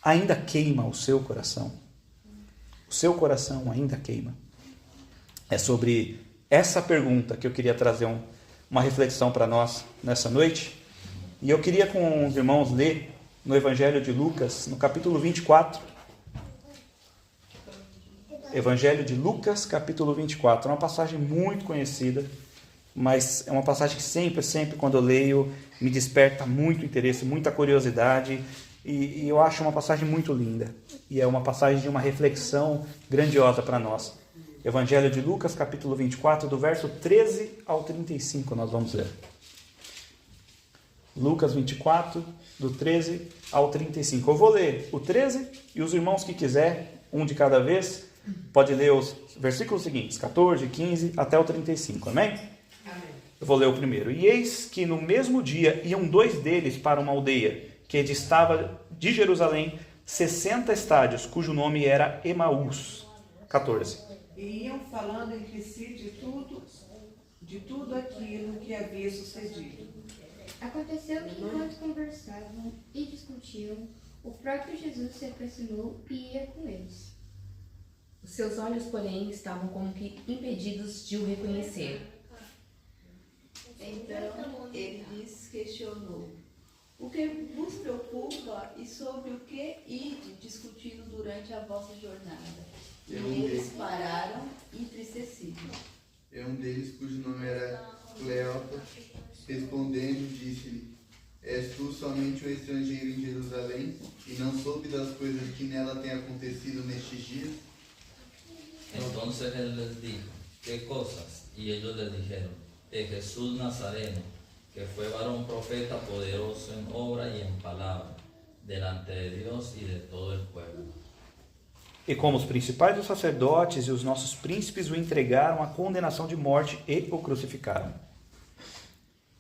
ainda queima o seu coração? O seu coração ainda queima? É sobre essa pergunta que eu queria trazer uma reflexão para nós nessa noite. E eu queria com os irmãos ler no Evangelho de Lucas, no capítulo 24. Evangelho de Lucas, capítulo 24. É uma passagem muito conhecida, mas é uma passagem que sempre quando eu leio, me desperta muito interesse, muita curiosidade, e eu acho uma passagem muito linda. E é uma passagem de uma reflexão grandiosa para nós. Evangelho de Lucas, capítulo 24, do verso 13 ao 35, nós vamos ler. Lucas 24, do 13 ao 35. Eu vou ler o 13 e os irmãos que quiser, um de cada vez, pode ler os versículos seguintes, 14, 15 até o 35, amém? Amém. Eu vou ler o primeiro. E eis que no mesmo dia iam dois deles para uma aldeia que distava de Jerusalém 60 estádios, cujo nome era Emaús. 14. E iam falando entre si de tudo aquilo que havia sucedido. Aconteceu que enquanto conversavam e discutiam, o próprio Jesus se aproximou e ia com eles. Os seus olhos, porém, estavam como que impedidos de o reconhecer. Então ele lhes questionou: o que vos preocupa e sobre o que ide discutindo durante a vossa jornada? E eles pararam entristecidos. Um deles, cujo nome era Cleopas, respondendo, disse-lhe: és tu somente um estrangeiro em Jerusalém e não soube das coisas que nela têm acontecido nestes dias? Entonces él les dijo: ¿qué cosas? Y ellos le dijeron: de Jesús Nazareno, que fue varón profeta poderoso en obra y en palabra, delante de Dios y de todo el pueblo. E como os principais dos sacerdotes e os nossos príncipes o entregaram à condenação de morte e o crucificaram.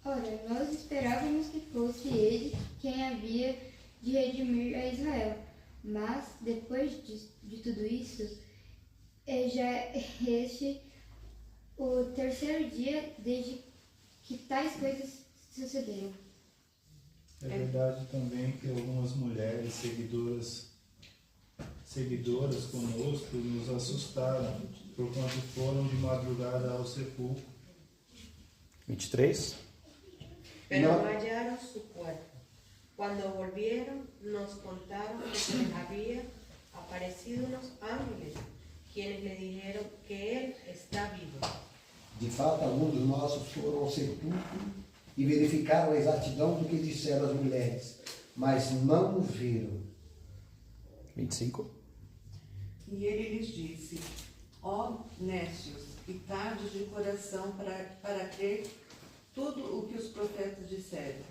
Ora, nós esperávamos que fosse ele quem havia de redimir a Israel. Mas, depois de tudo isso, já é este o terceiro dia desde que tais coisas sucederam. É verdade também que algumas mulheres seguidoras conosco nos assustaram, porquanto foram de madrugada ao sepulcro. 23. Pero no hallaron su cuerpo. Cuando volvieron, nos contaron que les había aparecido unos ángeles, quienes le dijeron que él está vivo. De fato, alguns dos nossos foram ao sepulcro e verificaram a exatidão do que disseram as mulheres, mas não o viram. 25. E ele lhes disse: ó nécios e tardos de coração para crer tudo o que os profetas disseram.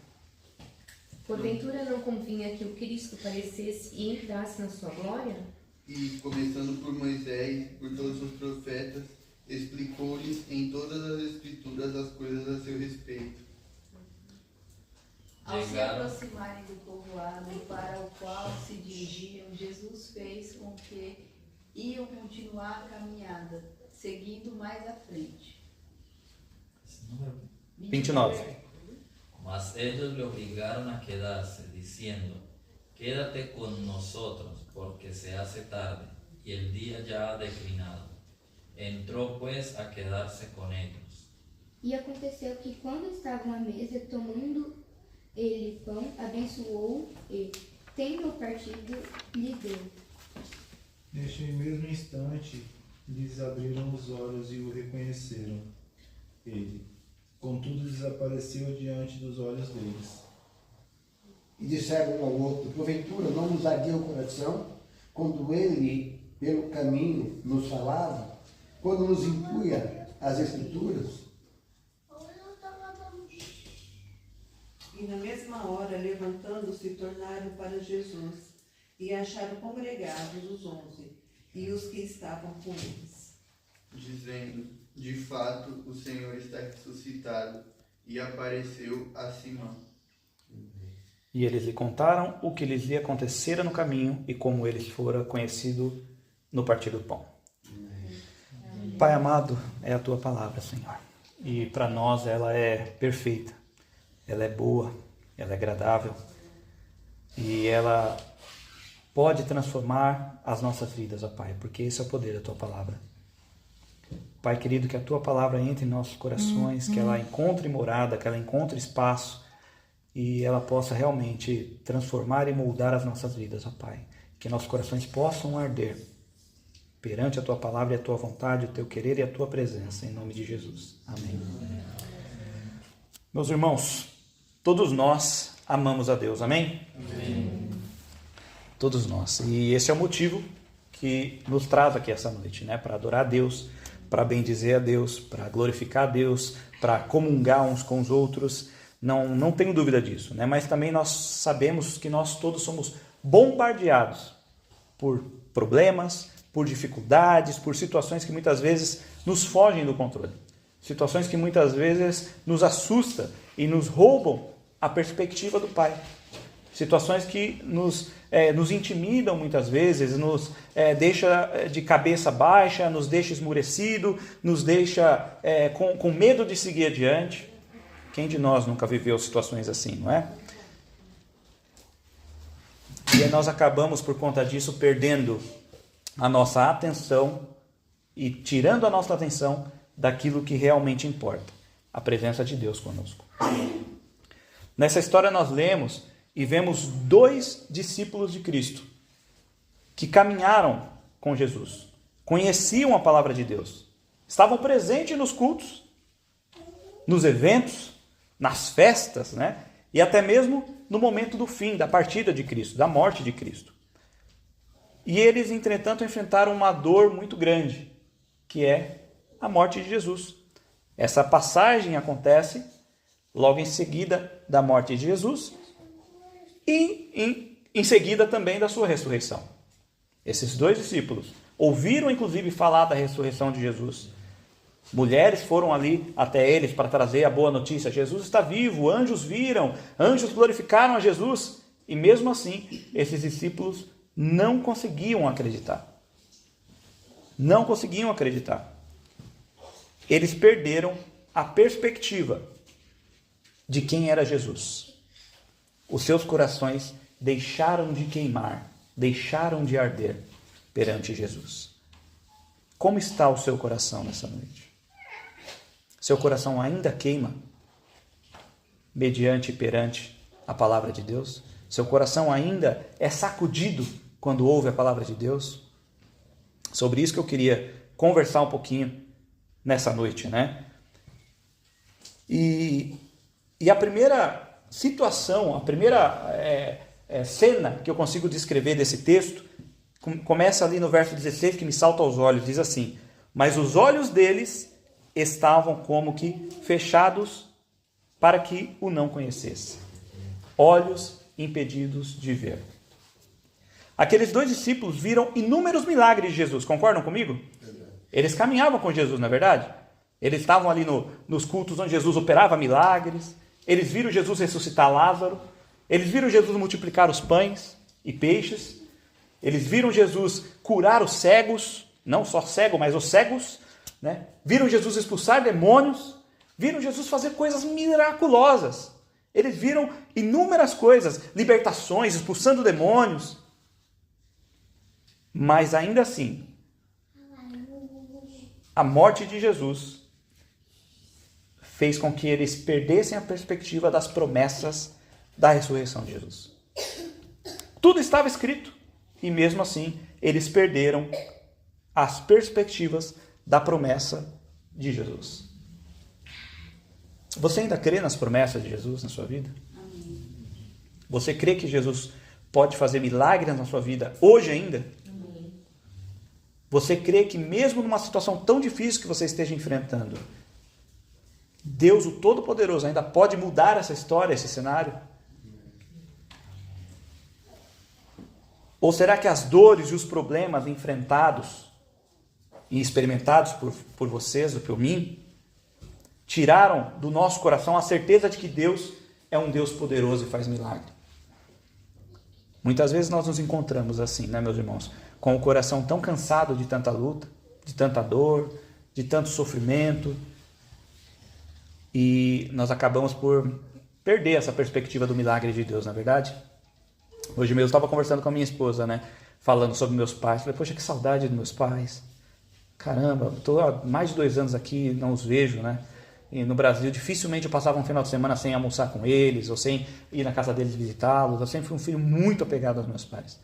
Porventura não convinha que o Cristo parecesse e entrasse na sua glória? E, começando por Moisés, por todos os profetas, explicou-lhes em todas as escrituras as coisas a seu respeito. Ao se aproximarem do povoado para o qual se dirigiam, Jesus fez com que iam continuar a caminhada, seguindo mais à frente. 29. Mas ellos le obligaron a quedarse, diciendo: quédate con nosotros, porque se hace tarde, y el día ya ha declinado. Entró pues a quedarse con ellos. E aconteceu que quando estavam à mesa, tomando ele pão, abençoou e, tendo partido, lhe deu. Neste mesmo instante, lhes abriram os olhos e o reconheceram. Ele, contudo, desapareceu diante dos olhos deles. E disseram um ao outro: porventura não nos ardia o coração, quando ele, pelo caminho, nos falava, quando nos impunha as escrituras? E na mesma hora, levantando-se, tornaram para Jesus e acharam congregados os 11 e os que estavam com eles, dizendo: de fato, o Senhor está ressuscitado e apareceu a Simão. E eles lhe contaram o que lhes acontecera no caminho e como eles fora conhecido no partir do pão. Pai amado, é a tua palavra, Senhor. E para nós ela é perfeita, ela é boa, ela é agradável. E ela pode transformar as nossas vidas, ó Pai, porque esse é o poder da Tua palavra. Pai querido, que a Tua palavra entre em nossos corações, que ela encontre morada, que ela encontre espaço e ela possa realmente transformar e moldar as nossas vidas, ó Pai. Que nossos corações possam arder perante a Tua palavra e a Tua vontade, o Teu querer e a Tua presença, em nome de Jesus. Amém. Meus irmãos, todos nós amamos a Deus, amém? Amém. Todos nós. E esse é o motivo que nos traz aqui essa noite, né? Para adorar a Deus, para bendizer a Deus, para glorificar a Deus, para comungar uns com os outros. Não tenho dúvida disso, né? Mas também nós sabemos que nós todos somos bombardeados por problemas, por dificuldades, por situações que muitas vezes nos fogem do controle. Situações que muitas vezes nos assustam e nos roubam a perspectiva do Pai. Situações que nos intimidam muitas vezes, nos deixa de cabeça baixa, nos deixa esmurecido, nos deixa com medo de seguir adiante. Quem de nós nunca viveu situações assim, não é? E aí nós acabamos, por conta disso, perdendo a nossa atenção e tirando a nossa atenção daquilo que realmente importa, a presença de Deus conosco. Nessa história nós lemos e vemos 2 discípulos de Cristo que caminharam com Jesus, conheciam a palavra de Deus, estavam presentes nos cultos, nos eventos, nas festas, né? E até mesmo no momento do fim, da partida de Cristo, da morte de Cristo. E eles, entretanto, enfrentaram uma dor muito grande, que é a morte de Jesus. Essa passagem acontece logo em seguida da morte de Jesus e em seguida também da sua ressurreição. Esses 2 discípulos ouviram inclusive falar da ressurreição de Jesus. Mulheres foram ali até eles para trazer a boa notícia. Jesus está vivo, anjos viram, anjos glorificaram a Jesus. E mesmo assim, esses discípulos não conseguiam acreditar. Não conseguiam acreditar. Eles perderam a perspectiva de quem era Jesus. Os seus corações deixaram de queimar, deixaram de arder perante Jesus. Como está o seu coração nessa noite? Seu coração ainda queima mediante e perante a palavra de Deus? Seu coração ainda é sacudido quando ouve a palavra de Deus? Sobre isso que eu queria conversar um pouquinho nessa noite, né? E a primeira situação, a primeira cena que eu consigo descrever desse texto, começa ali no verso 16, que me salta aos olhos, diz assim: mas os olhos deles estavam como que fechados para que o não conhecesse. Olhos impedidos de ver. Aqueles 2 discípulos viram inúmeros milagres de Jesus, concordam comigo? Eles caminhavam com Jesus, não é verdade? Eles estavam ali nos cultos onde Jesus operava milagres, eles viram Jesus ressuscitar Lázaro, eles viram Jesus multiplicar os pães e peixes, eles viram Jesus curar os cegos, não só cego, mas os cegos, né? Viram Jesus expulsar demônios, viram Jesus fazer coisas miraculosas. Eles viram inúmeras coisas, libertações, expulsando demônios. Mas ainda assim, a morte de Jesus fez com que eles perdessem a perspectiva das promessas da ressurreição de Jesus. Tudo estava escrito e mesmo assim eles perderam as perspectivas da promessa de Jesus. Você ainda crê nas promessas de Jesus na sua vida? Amém. Você crê que Jesus pode fazer milagres na sua vida hoje ainda? Amém. Você crê que mesmo numa situação tão difícil que você esteja enfrentando, Deus, o Todo-Poderoso, ainda pode mudar essa história, esse cenário? Ou será que as dores e os problemas enfrentados e experimentados por vocês, ou por mim, tiraram do nosso coração a certeza de que Deus é um Deus poderoso e faz milagre? Muitas vezes nós nos encontramos assim, né, meus irmãos? Com o coração tão cansado de tanta luta, de tanta dor, de tanto sofrimento, e nós acabamos por perder essa perspectiva do milagre de Deus, na verdade? Hoje mesmo eu estava conversando com a minha esposa, né? Falando sobre meus pais. Falei, poxa, que saudade dos meus pais. Caramba, estou há mais de 2 anos aqui, não os vejo, né? E no Brasil, dificilmente eu passava um final de semana sem almoçar com eles, ou sem ir na casa deles visitá-los. Eu sempre fui um filho muito apegado aos meus pais.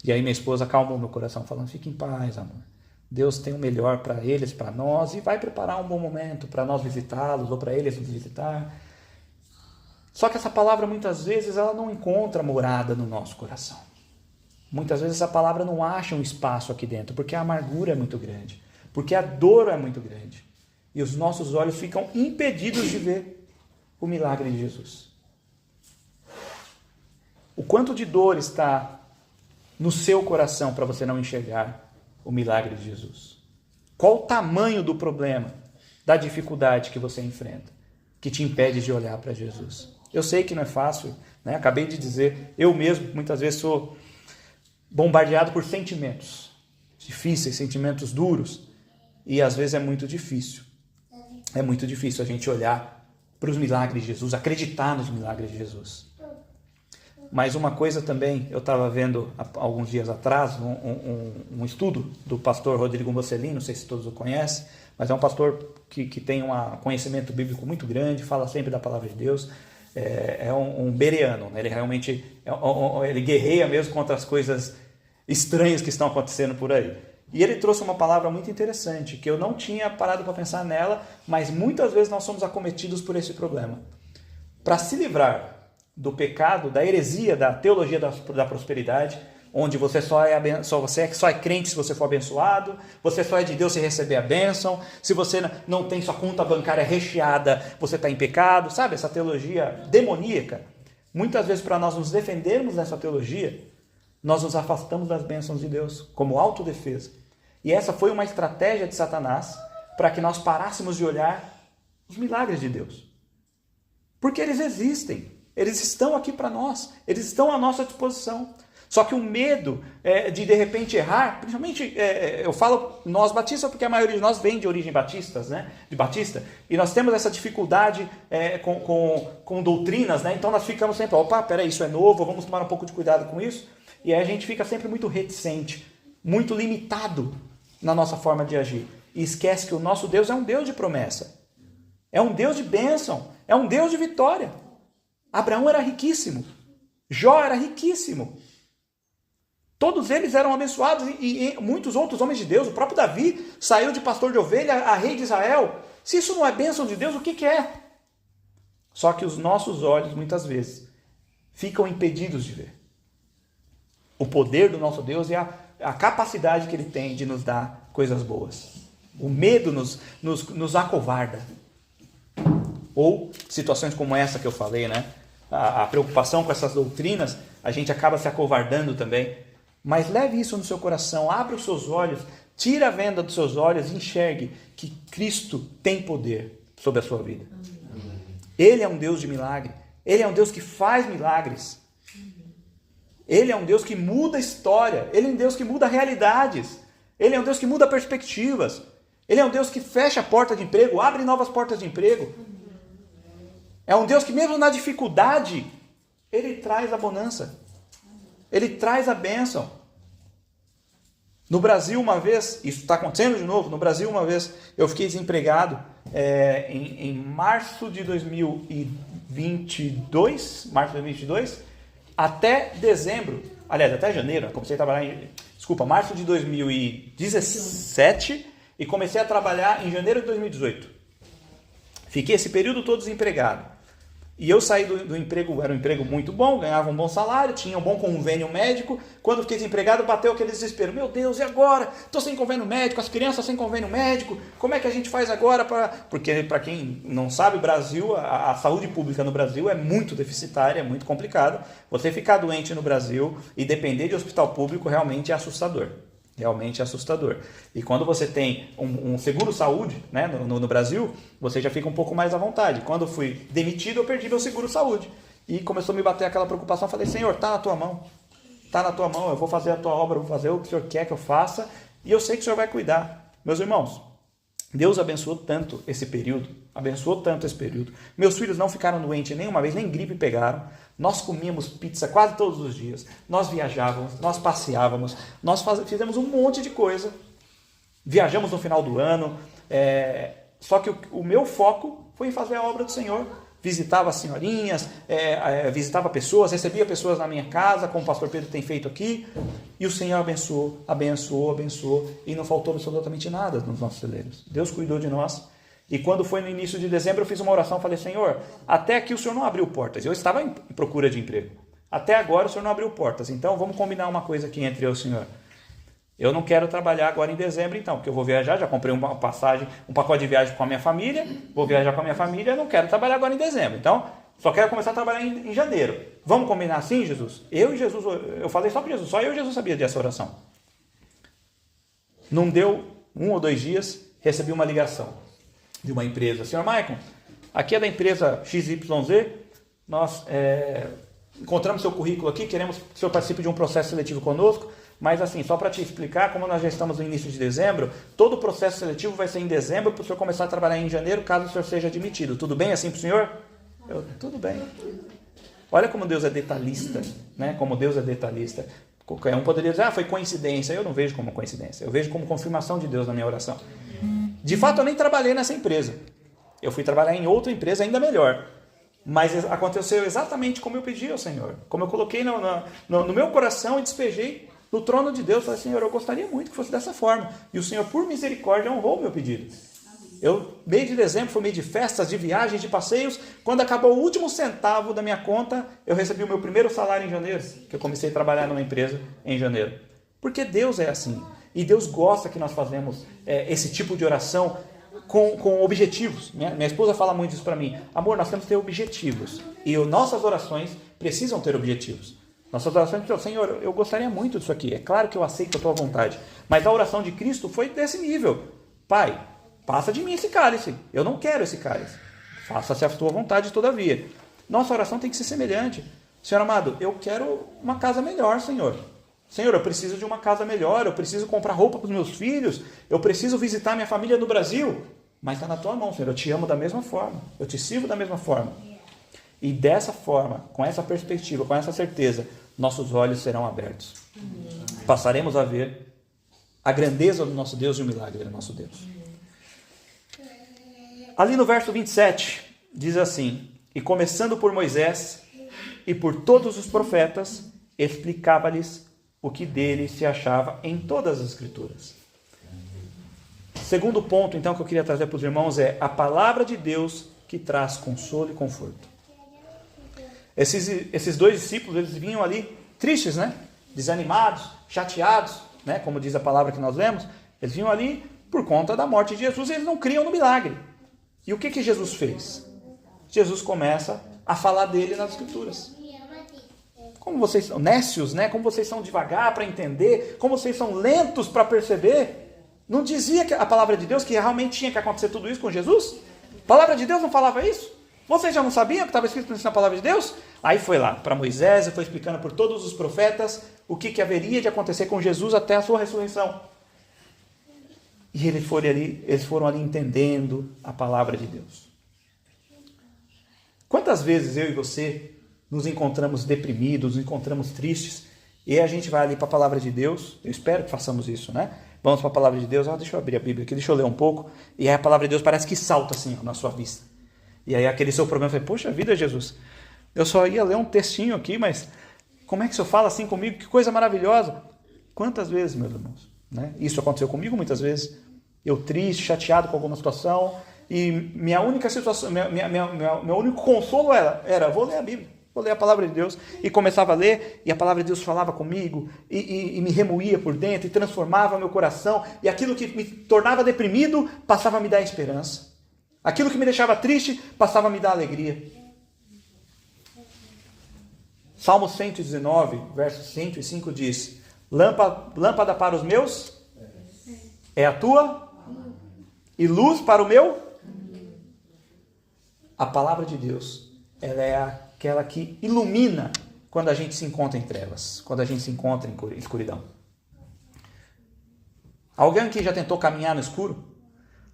E aí minha esposa acalmou meu coração, falando, fique em paz, amor. Deus tem o melhor para eles, para nós, e vai preparar um bom momento para nós visitá-los, ou para eles nos visitar. Só que essa palavra, muitas vezes, ela não encontra morada no nosso coração. Muitas vezes essa palavra não acha um espaço aqui dentro, porque a amargura é muito grande, porque a dor é muito grande. E os nossos olhos ficam impedidos de ver o milagre de Jesus. O quanto de dor está no seu coração para você não enxergar o milagre de Jesus? Qual o tamanho do problema, da dificuldade que você enfrenta, que te impede de olhar para Jesus? Eu sei que não é fácil, né? Acabei de dizer, eu mesmo muitas vezes sou bombardeado por sentimentos difíceis, sentimentos duros, e às vezes é muito difícil. É muito difícil a gente olhar para os milagres de Jesus, acreditar nos milagres de Jesus. Mas uma coisa também, eu estava vendo há alguns dias atrás um estudo do pastor Rodrigo Mocelin, não sei se todos o conhecem, mas é um pastor que tem um conhecimento bíblico muito grande, fala sempre da palavra de Deus, é um bereano, né? Ele realmente ele guerreia mesmo contra as coisas estranhas que estão acontecendo por aí. E ele trouxe uma palavra muito interessante, que eu não tinha parado para pensar nela, mas muitas vezes nós somos acometidos por esse problema. Para se livrar do pecado, da heresia, da teologia da prosperidade, onde você só é crente se você for abençoado, você só é de Deus se receber a bênção, se você não tem sua conta bancária recheada, você está em pecado, sabe? Essa teologia demoníaca. Muitas vezes, para nós nos defendermos dessa teologia, nós nos afastamos das bênçãos de Deus, como autodefesa. E essa foi uma estratégia de Satanás para que nós parássemos de olhar os milagres de Deus. Porque eles existem, eles estão aqui para nós, eles estão à nossa disposição. Só que o medo de repente errar, principalmente eu falo nós batistas porque a maioria de nós vem de origem batistas, né? De batista, e nós temos essa dificuldade com doutrinas, né? Então nós ficamos sempre, opa, peraí, isso é novo, vamos tomar um pouco de cuidado com isso, e aí a gente fica sempre muito reticente, muito limitado na nossa forma de agir, e esquece que o nosso Deus é um Deus de promessa, é um Deus de bênção, é um Deus de vitória. Abraão era riquíssimo, Jó era riquíssimo, todos eles eram abençoados e muitos outros homens de Deus. O próprio Davi saiu de pastor de ovelha a rei de Israel. Se isso não é bênção de Deus, o que é? Só que os nossos olhos, muitas vezes, ficam impedidos de ver o poder do nosso Deus e a capacidade que Ele tem de nos dar coisas boas. O medo nos acovarda. Ou situações como essa que eu falei, né? A preocupação com essas doutrinas, a gente acaba se acovardando também. Mas leve isso no seu coração, abra os seus olhos, tira a venda dos seus olhos e enxergue que Cristo tem poder sobre a sua vida. Ele é um Deus de milagre, Ele é um Deus que faz milagres, Ele é um Deus que muda a história, Ele é um Deus que muda realidades, Ele é um Deus que muda perspectivas, Ele é um Deus que fecha a porta de emprego, abre novas portas de emprego. É um Deus que mesmo na dificuldade, Ele traz a bonança. Ele traz a bênção. No Brasil, uma vez, isso está acontecendo de novo, no Brasil, uma vez, eu fiquei desempregado em março de 2022, até dezembro, aliás, até janeiro, comecei a trabalhar março de 2017 e comecei a trabalhar em janeiro de 2018. Fiquei esse período todo desempregado. E eu saí do emprego, era um emprego muito bom, ganhava um bom salário, tinha um bom convênio médico. Quando fiquei desempregado, bateu aquele desespero. Meu Deus, e agora? Estou sem convênio médico, as crianças sem convênio médico. Como é que a gente faz agora? Porque, para quem não sabe, o Brasil, a saúde pública no Brasil é muito deficitária, é muito complicada. Você ficar doente no Brasil e depender de hospital público realmente é assustador. Realmente é assustador. E quando você tem um seguro-saúde, né, no Brasil, você já fica um pouco mais à vontade. Quando eu fui demitido, eu perdi meu seguro-saúde. E começou a me bater aquela preocupação. Eu falei, Senhor, está na tua mão. Está na tua mão, eu vou fazer a tua obra, eu vou fazer o que o Senhor quer que eu faça. E eu sei que o Senhor vai cuidar. Meus irmãos, Deus abençoou tanto esse período. Meus filhos não ficaram doentes nenhuma vez, nem gripe pegaram. Nós comíamos pizza quase todos os dias. Nós viajávamos, nós passeávamos, fizemos um monte de coisa. Viajamos no final do ano. Só que o meu foco foi em fazer a obra do Senhor. Visitava as senhorinhas, visitava pessoas, recebia pessoas na minha casa, como o pastor Pedro tem feito aqui. E o Senhor abençoou. E não faltou absolutamente nada nos nossos celeiros. Deus cuidou de nós. E quando foi no início de dezembro, eu fiz uma oração, falei: Senhor, até aqui o Senhor não abriu portas. Eu estava em procura de emprego. Até agora o Senhor não abriu portas. Então vamos combinar uma coisa aqui entre eu e o Senhor. Eu não quero trabalhar agora em dezembro, então, porque eu vou viajar, já comprei uma passagem, um pacote de viagem com a minha família, vou viajar com a minha família, eu não quero trabalhar agora em dezembro. Então, só quero começar a trabalhar em janeiro. Vamos combinar assim, Jesus? Eu falei só para Jesus, só eu e Jesus sabia dessa oração. Não deu 1 ou 2 dias, recebi uma ligação de uma empresa. Senhor Maicon, aqui é da empresa XYZ, nós encontramos seu currículo aqui, queremos que o senhor participe de um processo seletivo conosco, mas assim, só para te explicar, como nós já estamos no início de dezembro, todo o processo seletivo vai ser em dezembro para o senhor começar a trabalhar em janeiro, caso o senhor seja admitido. Tudo bem assim para o senhor? Tudo bem. Olha como Deus é detalhista, né? Como Deus é detalhista. Qualquer um poderia dizer, foi coincidência. Eu não vejo como coincidência, eu vejo como confirmação de Deus na minha oração. De fato, eu nem trabalhei nessa empresa. Eu fui trabalhar em outra empresa ainda melhor. Mas aconteceu exatamente como eu pedi ao Senhor. Como eu coloquei no meu coração e despejei no trono de Deus. Falei: Senhor, eu gostaria muito que fosse dessa forma. E o Senhor, por misericórdia, honrou o meu pedido. Mês de dezembro foi mês de festas, de viagens, de passeios. Quando acabou o último centavo da minha conta, eu recebi o meu primeiro salário em janeiro, que eu comecei a trabalhar numa empresa em janeiro. Porque Deus é assim. E Deus gosta que nós fazemos esse tipo de oração com objetivos. Minha esposa fala muito isso para mim. Amor, nós temos que ter objetivos. E nossas orações precisam ter objetivos. Nossas orações precisam: Senhor, eu gostaria muito disso aqui. É claro que eu aceito a tua vontade. Mas a oração de Cristo foi desse nível. Pai, passa de mim esse cálice. Eu não quero esse cálice. Faça-se a tua vontade todavia. Nossa oração tem que ser semelhante. Senhor amado, eu quero uma casa melhor, Senhor. Senhor, eu preciso de uma casa melhor, eu preciso comprar roupa para os meus filhos, eu preciso visitar minha família no Brasil. Mas está na tua mão, Senhor. Eu te amo da mesma forma. Eu te sirvo da mesma forma. E dessa forma, com essa perspectiva, com essa certeza, nossos olhos serão abertos. Passaremos a ver a grandeza do nosso Deus e o milagre do nosso Deus. Ali no verso 27, diz assim: E começando por Moisés e por todos os profetas, explicava-lhes o que dele se achava em todas as Escrituras. Segundo ponto, então, que eu queria trazer para os irmãos é a palavra de Deus que traz consolo e conforto. Esses 2 discípulos, eles vinham ali tristes, né? Desanimados, chateados, né? Como diz a palavra que nós lemos. Eles vinham ali por conta da morte de Jesus e eles não criam no milagre. E o que Jesus fez? Jesus começa a falar dele nas Escrituras. Como vocês são nécios, né? Como vocês são devagar para entender, como vocês são lentos para perceber. Não dizia que a palavra de Deus que realmente tinha que acontecer tudo isso com Jesus? A palavra de Deus não falava isso? Vocês já não sabiam que estava escrito na palavra de Deus? Aí foi lá para Moisés e foi explicando por todos os profetas o que haveria de acontecer com Jesus até a sua ressurreição. E eles foram ali entendendo a palavra de Deus. Quantas vezes eu e você nos encontramos deprimidos, nos encontramos tristes, e a gente vai ali para a palavra de Deus? Eu espero que façamos isso, né? Vamos para a palavra de Deus. Deixa eu abrir a Bíblia aqui, deixa eu ler um pouco. E aí a palavra de Deus parece que salta assim na sua vista. E aí aquele seu problema, eu falei: poxa vida, Jesus, eu só ia ler um textinho aqui, mas como é que o senhor fala assim comigo? Que coisa maravilhosa. Quantas vezes, meus irmãos, né? Isso aconteceu comigo muitas vezes. Eu triste, chateado com alguma situação, e minha única situação, meu único consolo era vou ler a Bíblia, vou ler a palavra de Deus. E começava a ler, e a palavra de Deus falava comigo, e me remoía por dentro, e transformava meu coração, e aquilo que me tornava deprimido, passava a me dar esperança. Aquilo que me deixava triste, passava a me dar alegria. Salmo 119, verso 105 diz: Lâmpada para os meus é a tua, e luz para o meu. A palavra de Deus, ela é aquela que ilumina quando a gente se encontra em trevas, quando a gente se encontra em escuridão. Alguém aqui já tentou caminhar no escuro?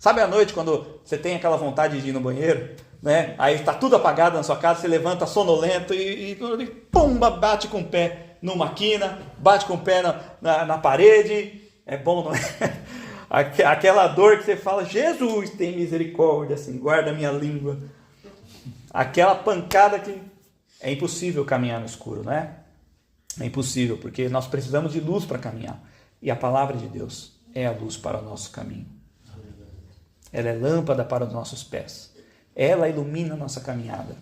Sabe à noite quando você tem aquela vontade de ir no banheiro, né? Aí está tudo apagado na sua casa, você levanta sonolento e pumba, bate com o pé numa quina, bate com o pé na parede. É bom, não é? Aquela dor que você fala, Jesus, tem misericórdia, assim, guarda a minha língua. Aquela pancada que é impossível caminhar no escuro, não é? É impossível, porque nós precisamos de luz para caminhar. E a palavra de Deus é a luz para o nosso caminho. Ela é lâmpada para os nossos pés. Ela ilumina a nossa caminhada.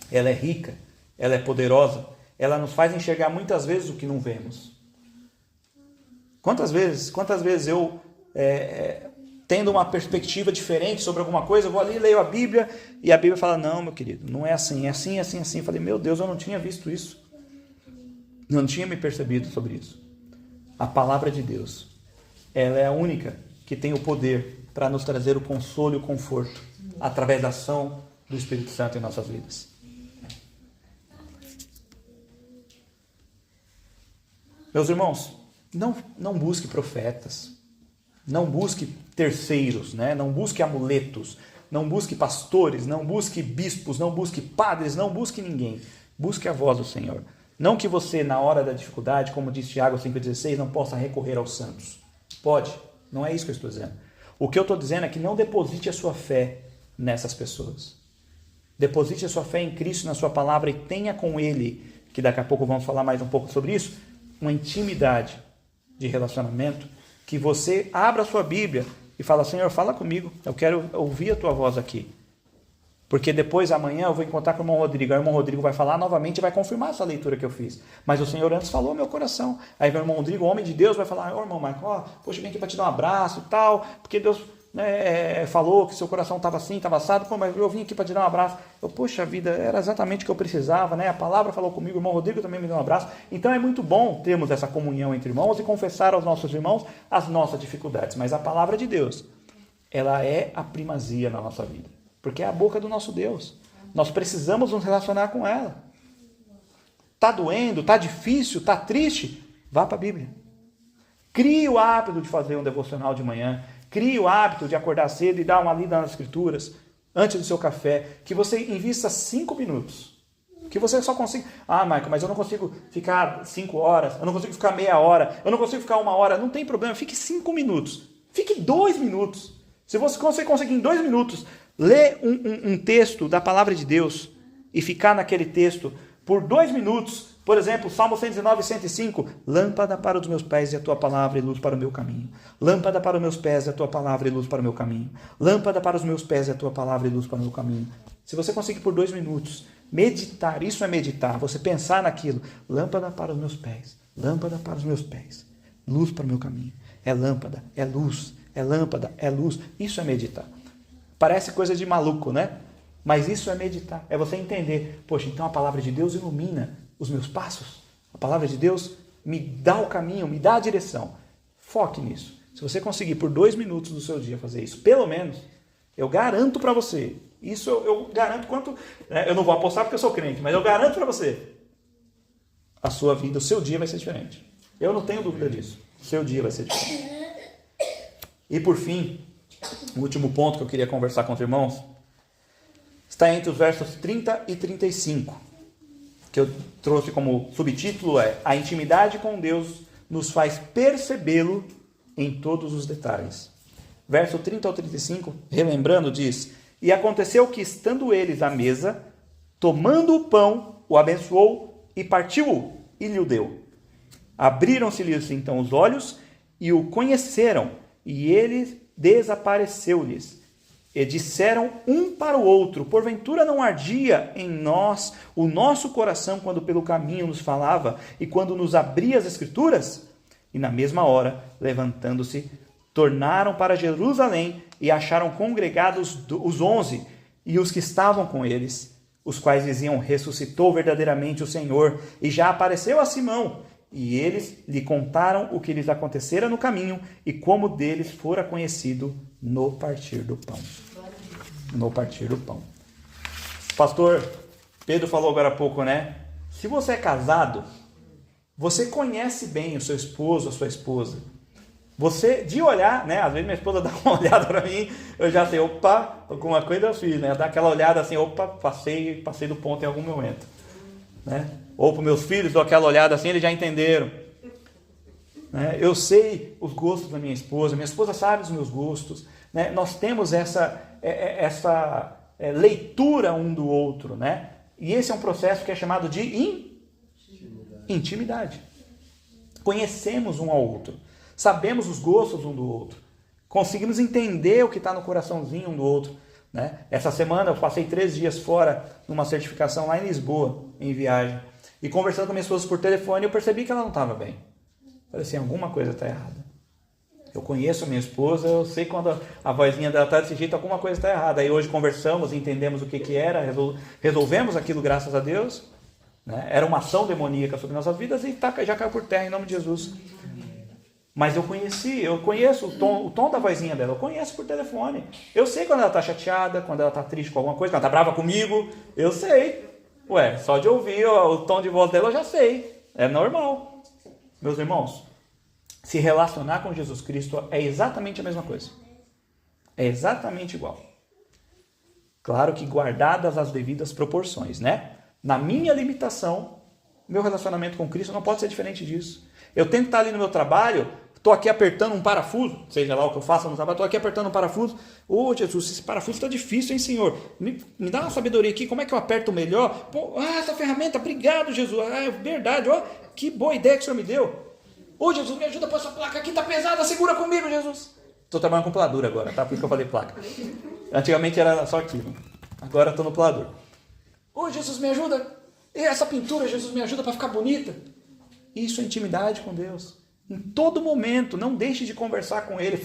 Ela é rica, ela é poderosa. Ela nos faz enxergar muitas vezes o que não vemos. Quantas vezes eu, tendo uma perspectiva diferente sobre alguma coisa, eu vou ali, leio a Bíblia, e a Bíblia fala, não, meu querido, não é assim, é assim, assim, assim. Eu falei, meu Deus, eu não tinha visto isso. Não tinha me percebido sobre isso. A palavra de Deus, ela é a única que tem o poder para nos trazer o consolo e o conforto através da ação do Espírito Santo em nossas vidas. Meus irmãos, não busque profetas, não busque terceiros, né? Não busque amuletos, não busque pastores, não busque bispos, não busque padres, não busque ninguém. Busque a voz do Senhor. Não que você, na hora da dificuldade, como diz Tiago 5,16, não possa recorrer aos santos. Pode, não é isso que eu estou dizendo. O que eu estou dizendo é que não deposite a sua fé nessas pessoas. Deposite a sua fé em Cristo, na sua palavra, e tenha com Ele, que daqui a pouco vamos falar mais um pouco sobre isso, uma intimidade de relacionamento, que você abra a sua Bíblia e fala, Senhor, fala comigo, eu quero ouvir a tua voz aqui. Porque depois, amanhã, eu vou encontrar com o irmão Rodrigo. Aí o irmão Rodrigo vai falar novamente e vai confirmar essa leitura que eu fiz. Mas o Senhor antes falou meu coração. Aí o irmão Rodrigo, homem de Deus, vai falar, irmão Michael, poxa, vem aqui para te dar um abraço e tal, porque Deus falou que seu coração estava assim, estava assado, mas eu vim aqui para te dar um abraço. Poxa vida, era exatamente o que eu precisava, né? A palavra falou comigo, o irmão Rodrigo também me deu um abraço. Então é muito bom termos essa comunhão entre irmãos e confessar aos nossos irmãos as nossas dificuldades. Mas a palavra de Deus, ela é a primazia na nossa vida. Porque é a boca do nosso Deus. Nós precisamos nos relacionar com ela. Está doendo, está difícil, está triste? Vá para a Bíblia. Crie o hábito de fazer um devocional de manhã. Crie o hábito de acordar cedo e dar uma lida nas Escrituras antes do seu café. Que você invista 5 minutos. Que você só consiga... Michael, mas eu não consigo ficar 5 horas. Eu não consigo ficar meia hora. Eu não consigo ficar 1 hora. Não tem problema. Fique 5 minutos. Fique 2 minutos. Se você conseguir em 2 minutos... ler um texto da palavra de Deus e ficar naquele texto por 2 minutos, por exemplo, Salmo 119, 105, lâmpada para os meus pés e a tua palavra e luz para o meu caminho. Lâmpada para os meus pés e a tua palavra e luz para o meu caminho. Lâmpada para os meus pés e a tua palavra e luz para o meu caminho. Se você conseguir por 2 minutos meditar, isso é meditar, você pensar naquilo, lâmpada para os meus pés, lâmpada para os meus pés, luz para o meu caminho. É lâmpada, é luz, é lâmpada, é luz, isso é meditar. Parece coisa de maluco, né? Mas isso é meditar, é você entender. Poxa, então a palavra de Deus ilumina os meus passos. A palavra de Deus me dá o caminho, me dá a direção. Foque nisso. Se você conseguir por 2 minutos do seu dia fazer isso, pelo menos, eu garanto para você. Isso eu garanto quanto... eu não vou apostar porque eu sou crente, mas eu garanto para você. A sua vida, o seu dia vai ser diferente. Eu não tenho dúvida disso. O seu dia vai ser diferente. E por fim... o último ponto que eu queria conversar com os irmãos está entre os versos 30 e 35, que eu trouxe como subtítulo a intimidade com Deus nos faz percebê-lo em todos os detalhes. Verso 30 ao 35, relembrando, diz, e aconteceu que, estando eles à mesa, tomando o pão, o abençoou e partiu-o e lhe o deu. Abriram-se-lhes então os olhos e o conheceram, e ele desapareceu-lhes. E disseram um para o outro, porventura não ardia em nós o nosso coração quando pelo caminho nos falava e quando nos abria as Escrituras? E na mesma hora, levantando-se, tornaram para Jerusalém e acharam congregados os 11 e os que estavam com eles, os quais diziam, ressuscitou verdadeiramente o Senhor e já apareceu a Simão. E eles lhe contaram o que lhes acontecera no caminho e como deles fora conhecido no partir do pão. No partir do pão. Pastor Pedro falou agora há pouco, né? Se você é casado, você conhece bem o seu esposo, a sua esposa. Você, de olhar, né? Às vezes minha esposa dá uma olhada para mim, eu já sei, opa, alguma coisa eu fiz, né? Dá aquela olhada assim, opa, passei do ponto em algum momento, né? Ou para meus filhos, dou aquela olhada assim, eles já entenderam. Né? Eu sei os gostos da minha esposa sabe os meus gostos, né? Nós temos essa leitura um do outro, né? E esse é um processo que é chamado de intimidade. Conhecemos um ao outro, sabemos os gostos um do outro, conseguimos entender o que está no coraçãozinho um do outro, né? Essa semana eu passei 3 dias fora numa certificação lá em Lisboa, em viagem, e conversando com minha esposa por telefone, eu percebi que ela não estava bem. Falei assim, alguma coisa está errada. Eu conheço a minha esposa, eu sei quando a vozinha dela está desse jeito, alguma coisa está errada. Aí hoje conversamos, entendemos o que era, resolvemos aquilo, graças a Deus, né? Era uma ação demoníaca sobre nossas vidas e já caiu por terra em nome de Jesus. Mas eu conheço o tom da vozinha dela, eu conheço por telefone. Eu sei quando ela está chateada, quando ela está triste com alguma coisa, quando ela está brava comigo, eu sei. Ué, só de ouvir o tom de voz dela eu já sei. É normal. Meus irmãos, se relacionar com Jesus Cristo é exatamente a mesma coisa. É exatamente igual. Claro que guardadas as devidas proporções, né? Na minha limitação, meu relacionamento com Cristo não pode ser diferente disso. Eu tenho que estar ali no meu trabalho, estou aqui apertando um parafuso, seja lá o que eu faça no trabalho, estou aqui apertando um parafuso. Ô Jesus, esse parafuso está difícil, hein, Senhor? Me dá uma sabedoria aqui, como é que eu aperto melhor? Pô, essa ferramenta, obrigado, Jesus. É verdade, ó, que boa ideia que o Senhor me deu. Ô Jesus, me ajuda para essa placa aqui, tá pesada, segura comigo, Jesus. Estou trabalhando com peladura agora, tá? Por isso que eu falei placa. Antigamente era só aquilo, agora estou no pelador. Ô Jesus, me ajuda. E essa pintura, Jesus, me ajuda para ficar bonita. Isso é intimidade com Deus. Em todo momento, não deixe de conversar com Ele.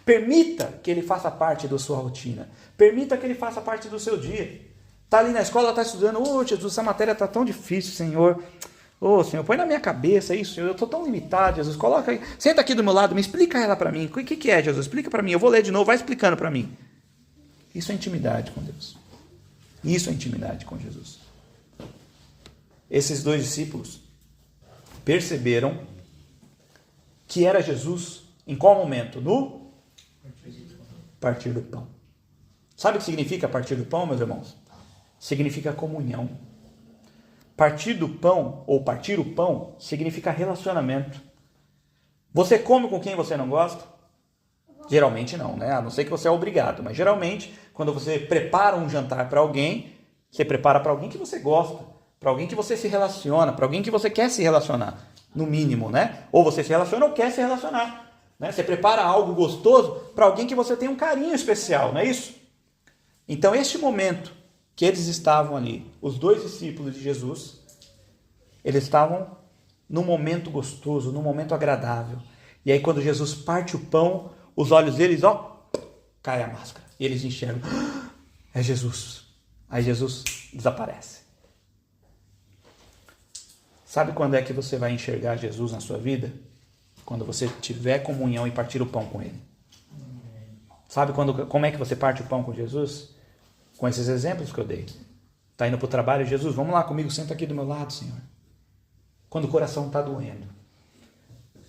Permita que Ele faça parte da sua rotina. Permita que Ele faça parte do seu dia. Está ali na escola, está estudando. Ô Jesus, essa matéria está tão difícil, Senhor. Ô Senhor, põe na minha cabeça isso, Senhor. Eu estou tão limitado, Jesus. Coloca aí. Senta aqui do meu lado, me explica ela para mim. O que é, Jesus? Explica para mim. Eu vou ler de novo, vai explicando para mim. Isso é intimidade com Deus. Isso é intimidade com Jesus. Esses 2 discípulos perceberam que era Jesus em qual momento? No partir do pão. Sabe o que significa partir do pão, meus irmãos? Significa comunhão. Partir do pão, ou partir o pão, significa relacionamento. Você come com quem você não gosta? Geralmente não, né? A não ser que você é obrigado. Mas geralmente, quando você prepara um jantar para alguém, você prepara para alguém que você gosta, para alguém que você se relaciona, para alguém que você quer se relacionar, no mínimo, né? Ou você se relaciona ou quer se relacionar, né? Você prepara algo gostoso para alguém que você tem um carinho especial, não é isso? Então, este momento que eles estavam ali, os 2 discípulos de Jesus, eles estavam num momento gostoso, num momento agradável. E aí, quando Jesus parte o pão, os olhos deles, ó, cai a máscara. E eles enxergam, é Jesus. Aí Jesus desaparece. Sabe quando é que você vai enxergar Jesus na sua vida? Quando você tiver comunhão e partir o pão com Ele. Sabe como é que você parte o pão com Jesus? Com esses exemplos que eu dei. Está indo para o trabalho, Jesus, vamos lá comigo, senta aqui do meu lado, Senhor. Quando o coração está doendo.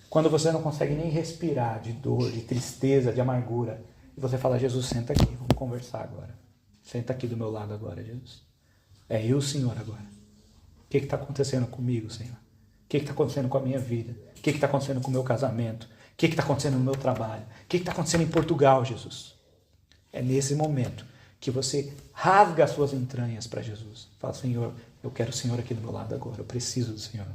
Quando você não consegue nem respirar de dor, de tristeza, de amargura. E você fala, Jesus, senta aqui, vamos conversar agora. Senta aqui do meu lado agora, Jesus. É eu, Senhor, agora. O que está acontecendo comigo, Senhor? O que está acontecendo com a minha vida? O que está acontecendo com o meu casamento? O que está acontecendo no meu trabalho? O que está acontecendo em Portugal, Jesus? É nesse momento que você rasga as suas entranhas para Jesus. Fala, Senhor, eu quero o Senhor aqui do meu lado agora. Eu preciso do Senhor.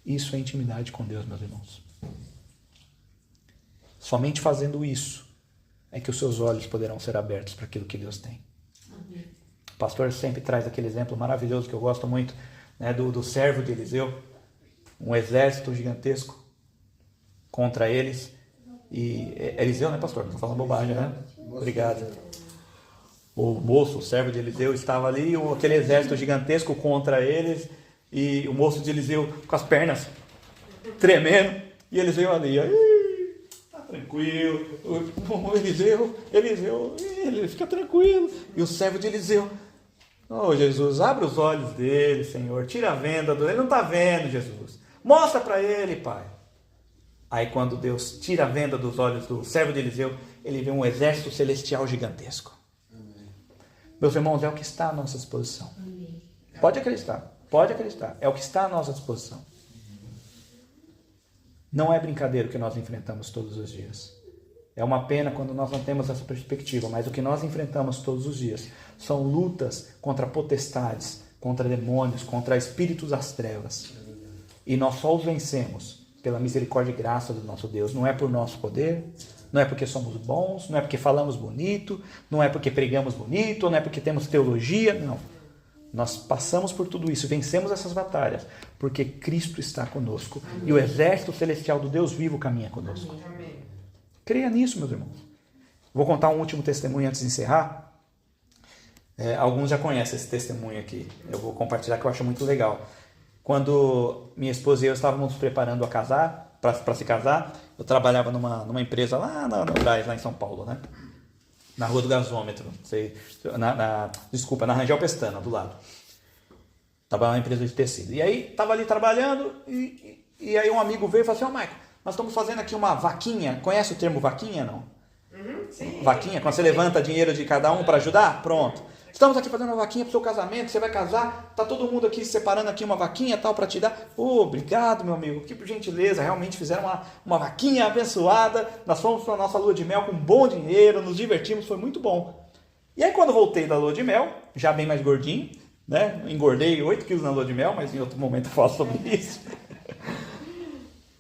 Isso é intimidade com Deus, meus irmãos. Somente fazendo isso é que os seus olhos poderão ser abertos para aquilo que Deus tem. Amém. O pastor sempre traz aquele exemplo maravilhoso que eu gosto muito, né, do servo de Eliseu. Um exército gigantesco contra eles. E Eliseu, né, pastor? Não estou falando bobagem, né? Obrigado. O moço, o servo de Eliseu, estava ali, aquele exército gigantesco contra eles, e o moço de Eliseu com as pernas tremendo, e Eliseu ali, tá tranquilo. O Eliseu, ele fica tranquilo. E o servo de Eliseu, Jesus, abre os olhos dele, Senhor, tira a venda dele, ele não está vendo, Jesus. Mostra para ele, Pai. Aí quando Deus tira a venda dos olhos do servo de Eliseu, ele vê um exército celestial gigantesco. Meus irmãos, é o que está à nossa disposição. Pode acreditar, é o que está à nossa disposição. Não é brincadeira o que nós enfrentamos todos os dias. É uma pena quando nós não temos essa perspectiva, mas o que nós enfrentamos todos os dias são lutas contra potestades, contra demônios, contra espíritos das trevas. E nós só os vencemos pela misericórdia e graça do nosso Deus. Não é por nosso poder, não é porque somos bons, não é porque falamos bonito, não é porque pregamos bonito, não é porque temos teologia, não. Nós passamos por tudo isso, vencemos essas batalhas, porque Cristo está conosco. Amém. E o exército celestial do Deus vivo caminha conosco. Amém. Creia nisso, meus irmãos. Vou contar um último testemunho antes de encerrar. Alguns já conhecem esse testemunho aqui. Eu vou compartilhar, que eu acho muito legal. Quando minha esposa e eu estávamos nos preparando a casar, para se casar, eu trabalhava numa empresa lá no Brás, lá em São Paulo, né? Na Rua do Gasômetro, na Rangel Pestana, do lado. Trabalhava na empresa de tecido. E aí, estava ali trabalhando, e aí um amigo veio e falou assim, Michael, nós estamos fazendo aqui uma vaquinha. Conhece o termo vaquinha, não? Sim. Vaquinha, quando você levanta dinheiro de cada um para ajudar? Pronto. Estamos aqui fazendo uma vaquinha para o seu casamento, você vai casar, tá todo mundo aqui separando aqui uma vaquinha tal para te dar. Obrigado, meu amigo, que por gentileza, realmente fizeram uma vaquinha abençoada. Nós fomos para a nossa lua de mel com bom dinheiro, nos divertimos, foi muito bom. E aí quando voltei da lua de mel, já bem mais gordinho, né? Engordei 8 quilos na lua de mel, mas em outro momento eu falo sobre isso.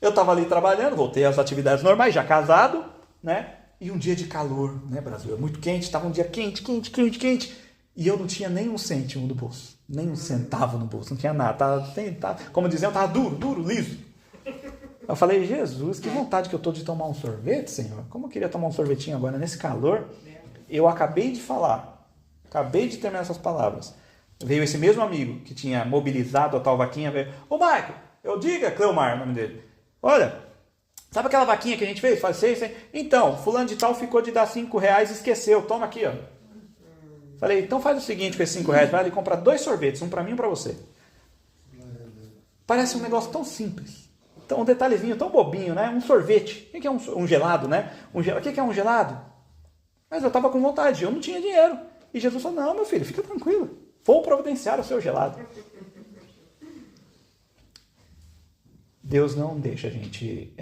Eu estava ali trabalhando, voltei às atividades normais, já casado, né? E um dia de calor, né, Brasil? Muito quente, estava um dia quente. E eu não tinha nem um cêntimo no bolso, nem um centavo no bolso, não tinha nada. Como diziam, eu estava duro, liso. Eu falei, Jesus, que vontade que eu estou de tomar um sorvete, Senhor. Como eu queria tomar um sorvetinho agora nesse calor. Eu acabei de falar, acabei de terminar essas palavras. Veio esse mesmo amigo que tinha mobilizado a tal vaquinha, veio, Michael, Cleomar, o nome dele. Olha, sabe aquela vaquinha que a gente fez? Falei, então, fulano de tal ficou de dar R$5 e esqueceu, toma aqui, ó. Falei, então faz o seguinte com esses R$5, vai ali comprar 2 sorvetes, um para mim e um para você. Parece um negócio tão simples, um detalhezinho tão bobinho, né? Um sorvete. O que é um gelado, né? O que é um gelado? Mas eu estava com vontade, eu não tinha dinheiro. E Jesus falou, não, meu filho, fica tranquilo, vou providenciar o seu gelado. Deus não deixa a gente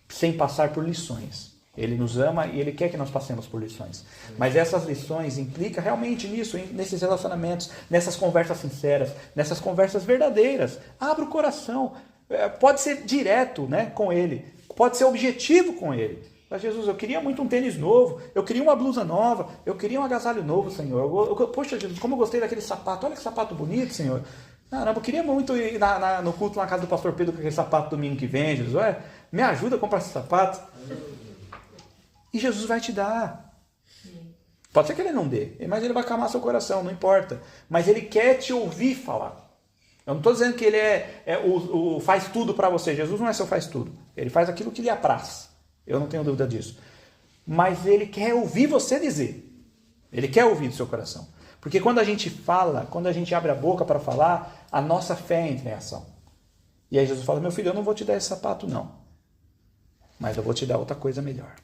sem passar por lições. Ele nos ama e Ele quer que nós passemos por lições. Mas essas lições implicam realmente nisso, nesses relacionamentos, nessas conversas sinceras, nessas conversas verdadeiras. Abra o coração. Pode ser direto, né, com Ele. Pode ser objetivo com Ele. Mas Jesus, eu queria muito um tênis novo, eu queria uma blusa nova, eu queria um agasalho novo, Senhor. Poxa, Jesus, como eu gostei daquele sapato. Olha que sapato bonito, Senhor. Caramba, eu queria muito ir no culto na casa do pastor Pedro com aquele sapato domingo que vem, Jesus. Me ajuda a comprar esse sapato. E Jesus vai te dar. Pode ser que Ele não dê, mas Ele vai acalmar seu coração, não importa. Mas Ele quer te ouvir falar. Eu não estou dizendo que Ele o faz tudo para você. Jesus não é seu faz tudo. Ele faz aquilo que lhe apraz. Eu não tenho dúvida disso. Mas Ele quer ouvir você dizer. Ele quer ouvir do seu coração. Porque quando a gente fala, quando a gente abre a boca para falar, a nossa fé entra em ação. E aí Jesus fala, meu filho, eu não vou te dar esse sapato não. Mas eu vou te dar outra coisa melhor.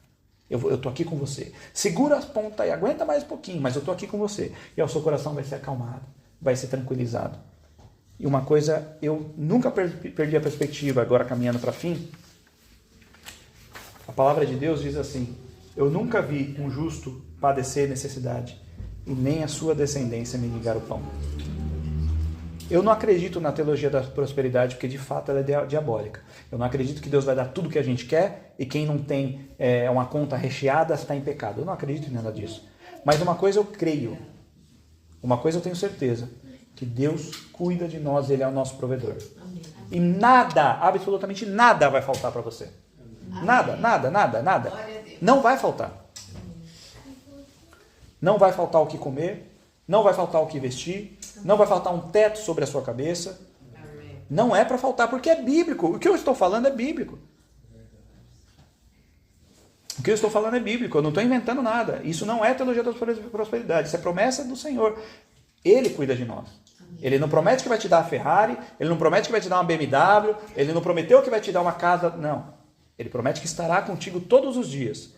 Eu estou aqui com você. Segura as pontas aí, aguenta mais um pouquinho, mas eu estou aqui com você. E aí o seu coração vai ser acalmado, vai ser tranquilizado. E uma coisa, eu nunca perdi a perspectiva, agora caminhando para fim. A palavra de Deus diz assim, eu nunca vi um justo padecer necessidade, e nem a sua descendência mendigar o pão. Eu não acredito na teologia da prosperidade, porque de fato ela é diabólica. Eu não acredito que Deus vai dar tudo o que a gente quer e quem não tem uma conta recheada está em pecado. Eu não acredito em nada disso. Mas uma coisa eu creio, uma coisa eu tenho certeza, que Deus cuida de nós, Ele é o nosso provedor. E nada, absolutamente nada vai faltar para você. Nada. Não vai faltar. Não vai faltar o que comer, não vai faltar o que vestir, não vai faltar um teto sobre a sua cabeça. Não é para faltar, porque é bíblico. O que eu estou falando é bíblico. O que eu estou falando é bíblico, eu não estou inventando nada. Isso não é teologia da prosperidade, isso é promessa do Senhor. Ele cuida de nós. Ele não promete que vai te dar a Ferrari, ele não promete que vai te dar uma BMW, ele não prometeu que vai te dar uma casa, não. Ele promete que estará contigo todos os dias.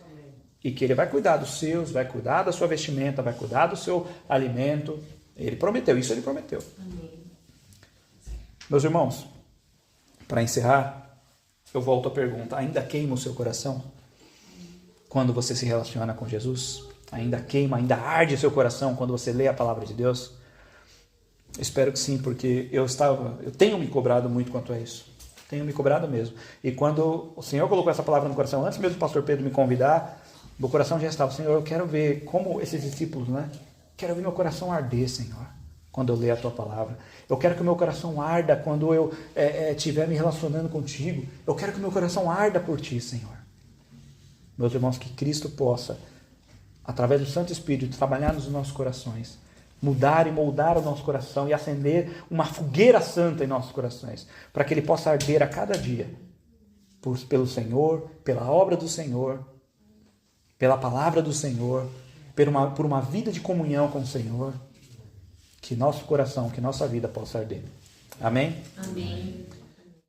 E que ele vai cuidar dos seus, vai cuidar da sua vestimenta, vai cuidar do seu alimento. Ele prometeu, isso ele prometeu. Amém. Meus irmãos, para encerrar, eu volto à pergunta. Ainda queima o seu coração quando você se relaciona com Jesus? Ainda queima, ainda arde o seu coração quando você lê a palavra de Deus? Espero que sim, porque eu tenho me cobrado muito quanto a isso. Tenho me cobrado mesmo. E quando o Senhor colocou essa palavra no coração, antes mesmo do pastor Pedro me convidar, meu coração já estava, Senhor, eu quero ver como esses discípulos, né? Quero ver meu coração arder, Senhor, quando eu ler a Tua palavra. Eu quero que o meu coração arda quando eu estiver me relacionando contigo. Eu quero que o meu coração arda por Ti, Senhor. Meus irmãos, que Cristo possa, através do Santo Espírito, trabalhar nos nossos corações, mudar e moldar o nosso coração e acender uma fogueira santa em nossos corações, para que ele possa arder a cada dia pelo Senhor, pela obra do Senhor, pela palavra do Senhor, por uma vida de comunhão com o Senhor, que nosso coração, que nossa vida possa arder. Amém? Amém.